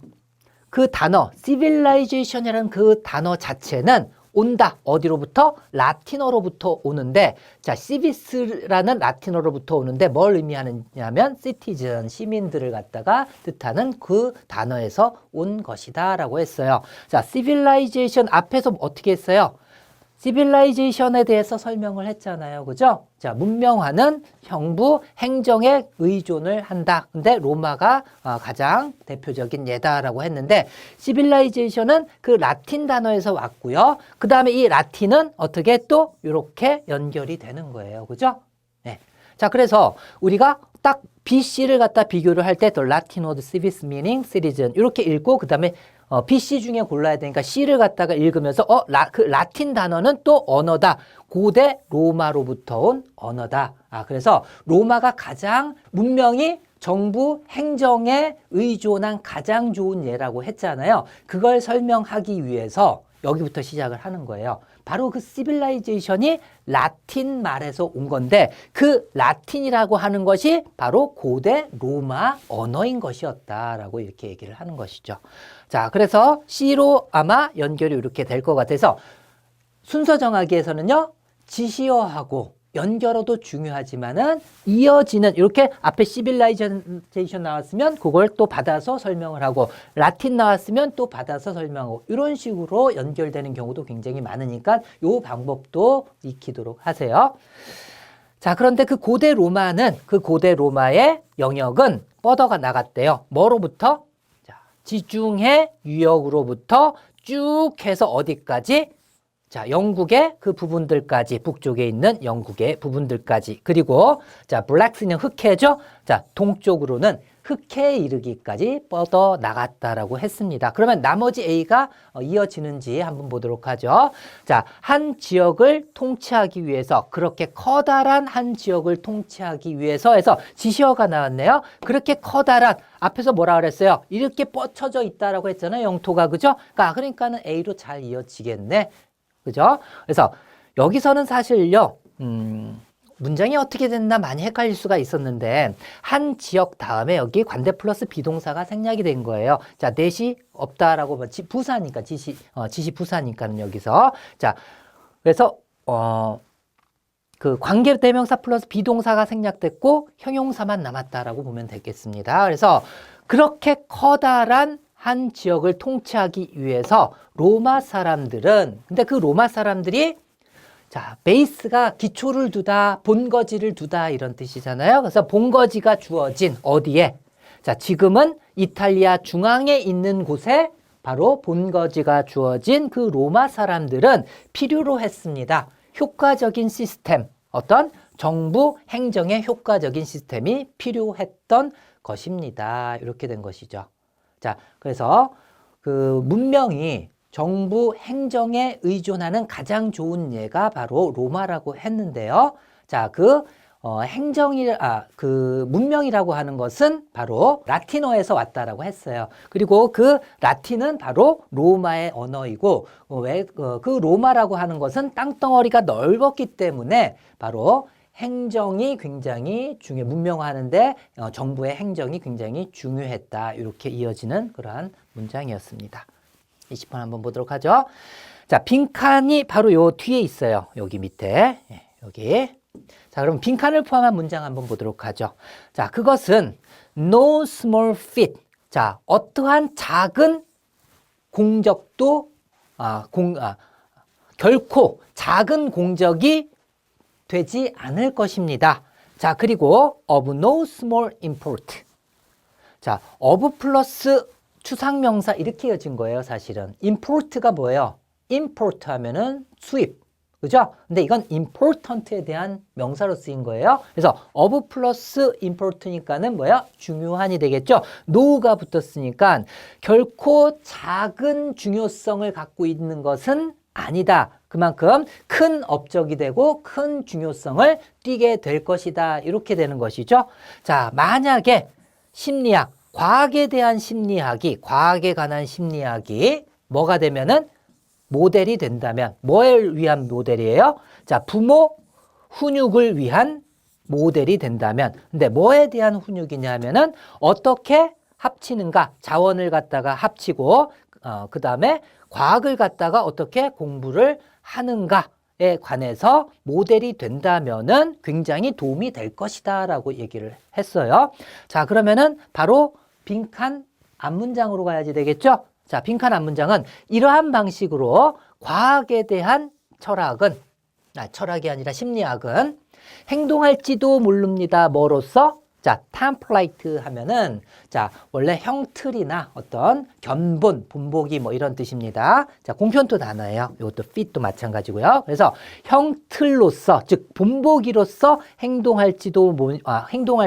그 단어 civilization이라는 그 단어 자체는 온다. 어디로부터? 라틴어로부터 오는데, 자, civis라는 라틴어로부터 오는데 뭘 의미하느냐면 citizen, 시민들을 갖다가 뜻하는 그 단어에서 온 것이다라고 했어요. 자, civilization 앞에서 어떻게 했어요? civilization에 대해서 설명을 했잖아요. 그죠? 자, 문명화는 정부 행정에 의존을 한다. 근데 로마가 가장 대표적인 예다라고 했는데 civilization은 그 라틴 단어에서 왔고요. 그 다음에 이 라틴은 어떻게 또 이렇게 연결이 되는 거예요. 그죠? 네. 자, 그래서 우리가 딱 BC를 갖다 비교를 할 때 the Latin word civis meaning citizen 이렇게 읽고 그 다음에 BC 중에 골라야 되니까 C를 갖다가 읽으면서 그 라틴 단어는 또 언어다. 고대 로마로부터 온 언어다. 그래서 로마가 가장 문명이 정부 행정에 의존한 가장 좋은 예라고 했잖아요. 그걸 설명하기 위해서 여기부터 시작을 하는 거예요. 바로 그 시빌라이제이션이 라틴 말에서 온 건데 그 라틴이라고 하는 것이 바로 고대 로마 언어인 것이었다라고 이렇게 얘기를 하는 것이죠. 자, 그래서 C로 아마 연결이 이렇게 될 것 같아서 순서 정하기에서는요. 지시어하고 연결어도 중요하지만은 이어지는 이렇게 앞에 시빌라이제이션 나왔으면 그걸 또 받아서 설명을 하고 라틴 나왔으면 또 받아서 설명하고 이런 식으로 연결되는 경우도 굉장히 많으니까 이 방법도 익히도록 하세요. 자, 그런데 그 고대 로마의 영역은 뻗어가 나갔대요. 뭐로부터? 자, 지중해 유역으로부터 쭉 해서 어디까지? 자, 영국의 그 부분들까지, 북쪽에 있는 영국의 부분들까지. 그리고, 자, 블랙스는 흑해죠? 자, 동쪽으로는 흑해에 이르기까지 뻗어 나갔다라고 했습니다. 그러면 나머지 A가 이어지는지 한번 보도록 하죠. 자, 한 지역을 통치하기 위해서, 그렇게 커다란 한 지역을 통치하기 위해서 해서 지시어가 나왔네요. 그렇게 커다란, 앞에서 뭐라 그랬어요? 이렇게 뻗쳐져 있다라고 했잖아요. 영토가, 그죠? 그러니까는 A로 잘 이어지겠네. 그죠? 그래서 여기서는 사실요, 문장이 어떻게 됐나 많이 헷갈릴 수가 있었는데, 한 지역 다음에 여기 관대 플러스 비동사가 생략이 된 거예요. 자, 넷이 없다라고, 부사니까, 지시 부사니까는 여기서. 자, 그래서, 그 관계대명사 플러스 비동사가 생략됐고, 형용사만 남았다라고 보면 되겠습니다. 그래서 그렇게 커다란 한 지역을 통치하기 위해서 로마 사람들은, 근데 그 로마 사람들이 자, 베이스가 기초를 두다, 본거지를 두다 이런 뜻이잖아요. 그래서 본거지가 주어진 어디에? 자, 지금은 이탈리아 중앙에 있는 곳에 바로 본거지가 주어진 그 로마 사람들은 필요로 했습니다. 효과적인 시스템, 어떤 정부 행정의 효과적인 시스템이 필요했던 것입니다. 이렇게 된 것이죠. 자, 그래서 그 문명이 정부 행정에 의존하는 가장 좋은 예가 바로 로마라고 했는데요. 자, 그 문명이라고 하는 것은 바로 라틴어에서 왔다라고 했어요. 그리고 그 라틴은 바로 로마의 언어이고, 그 로마라고 하는 것은 땅덩어리가 넓었기 때문에 바로 행정이 굉장히 문명화하는데 정부의 행정이 굉장히 중요했다. 이렇게 이어지는 그러한 문장이었습니다. 20번 한번 보도록 하죠. 자, 빈칸이 바로 요 뒤에 있어요. 여기 밑에. 여기. 자, 그럼 빈칸을 포함한 문장 한번 보도록 하죠. 자, 그것은 no small feat. 자, 어떠한 작은 공적도 결코 작은 공적이 되지 않을 것입니다. 자, 그리고 of no small import. 자, of 플러스 추상명사 이렇게 이어진 거예요, 사실은. import가 뭐예요? import 하면은 수입. 그죠? 근데 이건 important에 대한 명사로 쓰인 거예요. 그래서 of 플러스 important니까는 뭐야? 중요한이 되겠죠? no가 붙었으니까 결코 작은 중요성을 갖고 있는 것은 아니다. 그만큼 큰 업적이 되고 큰 중요성을 띠게 될 것이다. 이렇게 되는 것이죠. 자, 만약에 심리학, 과학에 대한 심리학이, 과학에 관한 심리학이 뭐가 되면은 모델이 된다면, 뭘 위한 모델이에요? 자, 부모 훈육을 위한 모델이 된다면, 근데 뭐에 대한 훈육이냐 하면은 어떻게 합치는가, 자원을 갖다가 합치고, 그 다음에 과학을 갖다가 어떻게 공부를 하는가에 관해서 모델이 된다면은 굉장히 도움이 될 것이다 라고 얘기를 했어요. 자, 그러면은 바로 빈칸 앞문장으로 가야지 되겠죠? 자, 빈칸 앞문장은 이러한 방식으로 과학에 대한 철학은, 철학이 아니라 심리학은 행동할지도 모릅니다. 뭐로써? 자, 템플레이트 하면은, 자, 원래 형틀이나 어떤 견본, 본보기 뭐 이런 뜻입니다. 자, 공편토 단어예요. 이것도 fit도 마찬가지고요. 그래서 형틀로서, 즉, 본보기로서 행동할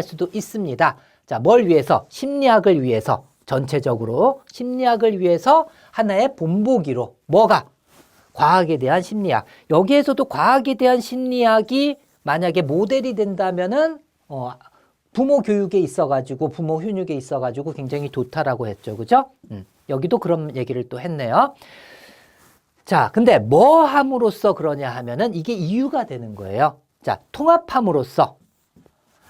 수도 있습니다. 자, 뭘 위해서? 심리학을 위해서, 전체적으로 심리학을 위해서 하나의 본보기로, 뭐가? 과학에 대한 심리학. 여기에서도 과학에 대한 심리학이 만약에 모델이 된다면은, 부모 교육에 있어가지고, 부모 훈육에 있어가지고 굉장히 좋다라고 했죠. 그죠? 여기도 그런 얘기를 또 했네요. 자, 근데 뭐 함으로써 그러냐 하면은 이게 이유가 되는 거예요. 자, 통합함으로써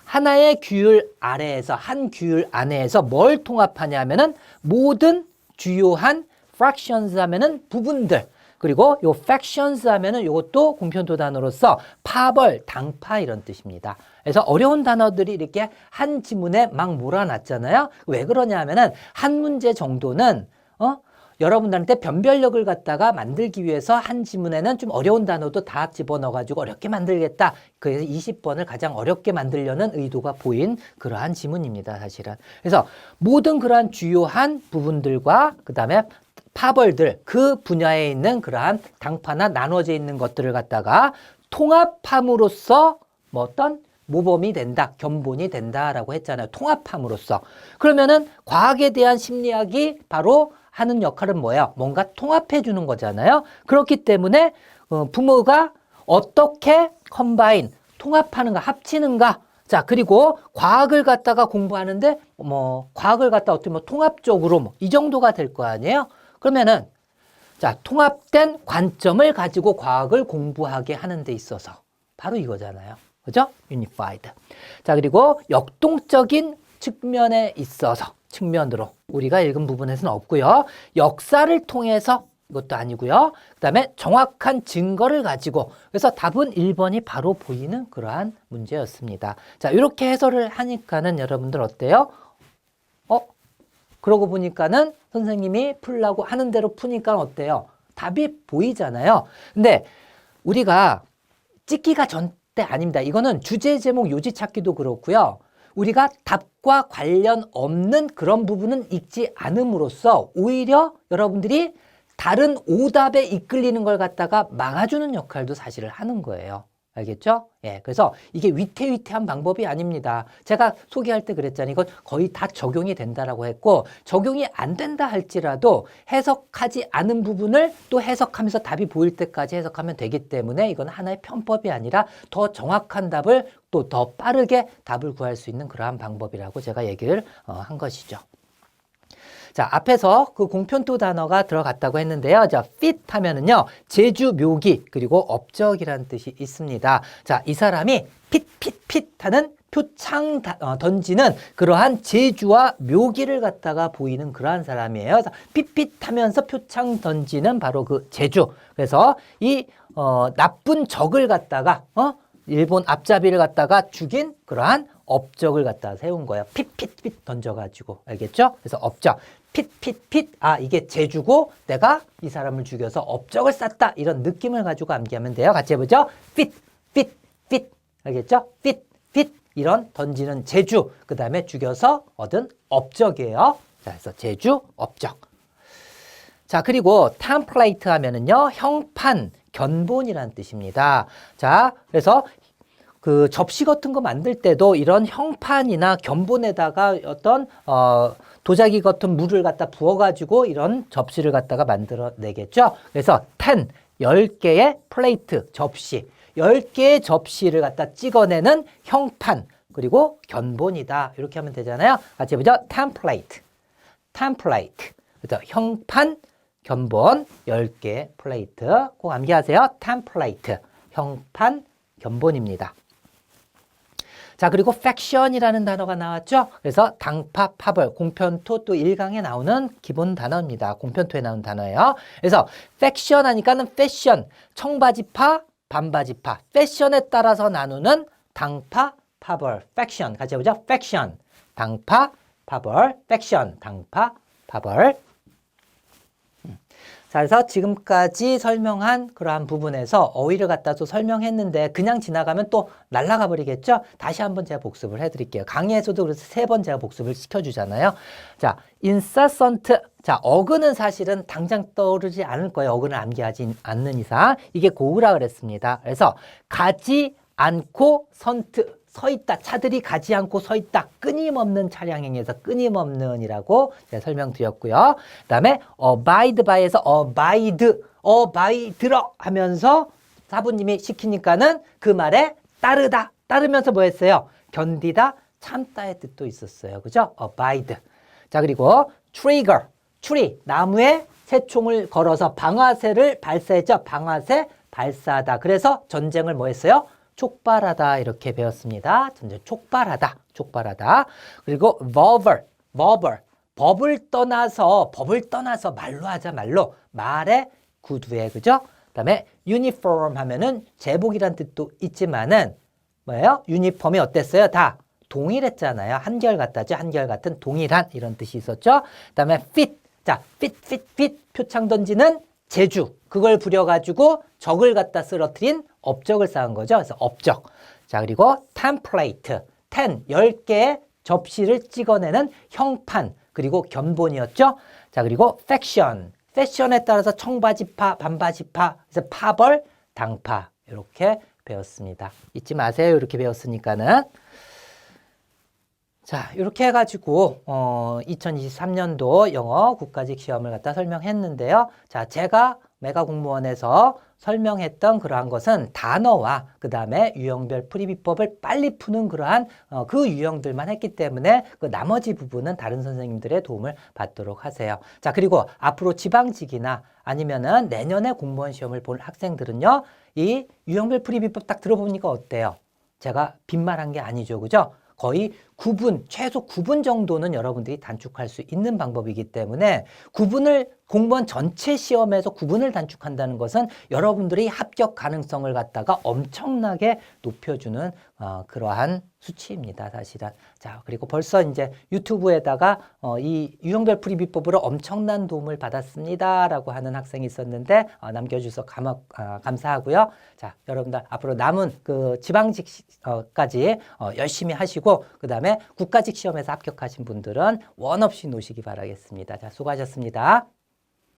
하나의 규율 아래에서, 한 규율 안에서 뭘 통합하냐 하면은 모든 주요한 fractions 하면은 부분들, 그리고 요 factions 하면은 이것도 공편토 단어로서 파벌, 당파 이런 뜻입니다. 그래서 어려운 단어들이 이렇게 한 지문에 막 몰아놨잖아요. 왜 그러냐 하면은 한 문제 정도는 여러분들한테 변별력을 갖다가 만들기 위해서 한 지문에는 좀 어려운 단어도 다 집어넣어가지고 어렵게 만들겠다. 그래서 20번을 가장 어렵게 만들려는 의도가 보인 그러한 지문입니다, 사실은. 그래서 모든 그러한 주요한 부분들과 그 다음에 파벌들, 그 분야에 있는 그러한 당파나 나눠져 있는 것들을 갖다가 통합함으로써 뭐 어떤 모범이 된다, 견본이 된다라고 했잖아요. 통합함으로써. 그러면은 과학에 대한 심리학이 바로 하는 역할은 뭐예요? 뭔가 통합해 주는 거잖아요. 그렇기 때문에 부모가 어떻게 컴바인, 통합하는가, 합치는가. 자, 그리고 과학을 갖다가 공부하는데 과학을 갖다 어떻게 통합적으로 이 정도가 될 거 아니에요? 그러면은 자, 통합된 관점을 가지고 과학을 공부하게 하는 데 있어서 바로 이거잖아요. 그죠? Unified. 자, 그리고 역동적인 측면에 있어서, 측면으로 우리가 읽은 부분에서는 없고요. 역사를 통해서 이것도 아니고요. 그 다음에 정확한 증거를 가지고, 그래서 답은 1번이 바로 보이는 그러한 문제였습니다. 자, 이렇게 해설을 하니까는 여러분들 어때요? 그러고 보니까는 선생님이 풀라고 하는 대로 푸니까 어때요? 답이 보이잖아요. 근데 우리가 찍기가 전대 아닙니다. 이거는 주제 제목 요지 찾기도 그렇고요. 우리가 답과 관련 없는 그런 부분은 읽지 않음으로써 오히려 여러분들이 다른 오답에 이끌리는 걸 갖다가 막아주는 역할도 사실을 하는 거예요. 알겠죠? 예, 그래서 이게 위태위태한 방법이 아닙니다. 제가 소개할 때 그랬잖아요. 이건 거의 다 적용이 된다라고 했고, 적용이 안 된다 할지라도 해석하지 않은 부분을 또 해석하면서 답이 보일 때까지 해석하면 되기 때문에 이건 하나의 편법이 아니라 더 정확한 답을 또 더 빠르게 답을 구할 수 있는 그러한 방법이라고 제가 얘기를 한 것이죠. 자, 앞에서 그 공편토 단어가 들어갔다고 했는데요. 자, fit 하면은요, 제주, 묘기, 그리고 업적이라는 뜻이 있습니다. 자, 이 사람이 핏 하는 표창 던지는 그러한 제주와 묘기를 갖다가 보이는 그러한 사람이에요. 핏 하면서 표창 던지는 바로 그 제주. 그래서 이 나쁜 적을 갖다가 일본 앞잡이를 갖다가 죽인 그러한 업적을 갖다 세운 거예요. 핏 던져가지고. 알겠죠? 그래서 업적. 핏. 아, 이게 제주고 내가 이 사람을 죽여서 업적을 쌓다. 이런 느낌을 가지고 암기하면 돼요. 같이 해보죠. 핏. 알겠죠? 핏. 이런 던지는 제주. 그 다음에 죽여서 얻은 업적이에요. 자, 그래서 제주, 업적. 자, 그리고 템플레이트 하면은요, 형판, 견본이라는 뜻입니다. 자, 그래서 그 접시 같은 거 만들 때도 이런 형판이나 견본에다가 어떤 도자기 같은 물을 갖다 부어가지고 이런 접시를 갖다가 만들어내겠죠. 그래서 10개의 플레이트, 접시. 10개의 접시를 갖다 찍어내는 형판, 그리고 견본이다. 이렇게 하면 되잖아요. 같이 해보죠. 템플레이트. 템플레이트. 그래서 형판, 견본, 10개 플레이트. 꼭 암기하세요. 템플레이트. 형판, 견본입니다. 자, 그리고 팩션이라는 단어가 나왔죠. 그래서 당파, 파벌, 공편토 또 1강에 나오는 기본 단어입니다. 공편토에 나오는 단어예요. 그래서 팩션 하니까는 패션, 청바지파, 반바지파, 패션에 따라서 나누는 당파, 파벌, 팩션. 같이 해보죠. 팩션, 당파, 파벌, 팩션, 당파, 파벌. 자, 그래서 지금까지 설명한 그러한 부분에서 어휘를 갖다서 설명했는데 그냥 지나가면 또 날아가 버리겠죠? 다시 한번 제가 복습을 해드릴게요. 강의에서도 그래서 3번 제가 복습을 시켜주잖아요. 자, incessant. 자, 어근은 사실은 당장 떠오르지 않을 거예요. 어근을 암기하지 않는 이상. 이게 고우라 그랬습니다. 그래서 가지 않고 선트. 서 있다. 차들이 가지 않고 서 있다. 끊임없는 차량행에서 끊임없는이라고 제가 설명드렸고요. 그 다음에 abide by에서 abid러 하면서 사부님이 시키니까는 그 말에 따르다. 따르면서 뭐 했어요? 견디다, 참다의 뜻도 있었어요. 그죠? abide. 자, 그리고 trigger. tree. 나무에 새총을 걸어서 방아쇠를 발사했죠. 방아쇠 발사하다. 그래서 전쟁을 뭐 했어요? 촉발하다 이렇게 배웠습니다. 전쟁 촉발하다, 촉발하다. 그리고 verbal, 법을 떠나서 말로 하자 말로 말의 구두에 그죠? 그다음에 uniform 하면은 제복이란 뜻도 있지만은 뭐예요? 유니폼이 어땠어요? 다 동일했잖아요. 한결같다죠. 한결같은 동일한 이런 뜻이 있었죠. 그다음에 fit, 자 fit 표창 던지는 제주 그걸 부려가지고 적을 갖다 쓰러뜨린 업적을 쌓은 거죠. 그래서 업적. 자, 그리고 템플레이트, 10개의 접시를 찍어내는 형판, 그리고 견본이었죠. 자, 그리고 팩션, 패션에 따라서 청바지파, 반바지파, 그래서 파벌, 당파 이렇게 배웠습니다. 잊지 마세요. 이렇게 배웠으니까는. 자, 이렇게 해가지고 2023년도 영어 국가직 시험을 갖다 설명했는데요. 자, 제가 메가 공무원에서 설명했던 그러한 것은 단어와 그 다음에 유형별 풀이비법을 빨리 푸는 그러한 그 유형들만 했기 때문에 그 나머지 부분은 다른 선생님들의 도움을 받도록 하세요. 자, 그리고 앞으로 지방직이나 아니면은 내년에 공무원 시험을 볼 학생들은요, 이 유형별 풀이비법 딱 들어보니까 어때요? 제가 빈말한 게 아니죠. 그죠? 거의 9분, 최소 9분 정도는 여러분들이 단축할 수 있는 방법이기 때문에 9분을 공무원 전체 시험에서 9분을 단축한다는 것은 여러분들이 합격 가능성을 갖다가 엄청나게 높여주는 그러한 수치입니다, 사실은. 자, 그리고 벌써 이제 유튜브에다가 이 유형별 풀이비법으로 엄청난 도움을 받았습니다라고 하는 학생이 있었는데 남겨주셔서 감사하고요. 자, 여러분들 앞으로 남은 그 지방직까지 열심히 하시고 그 다음에 국가직 시험에서 합격하신 분들은 원 없이 노시기 바라겠습니다. 자, 수고하셨습니다.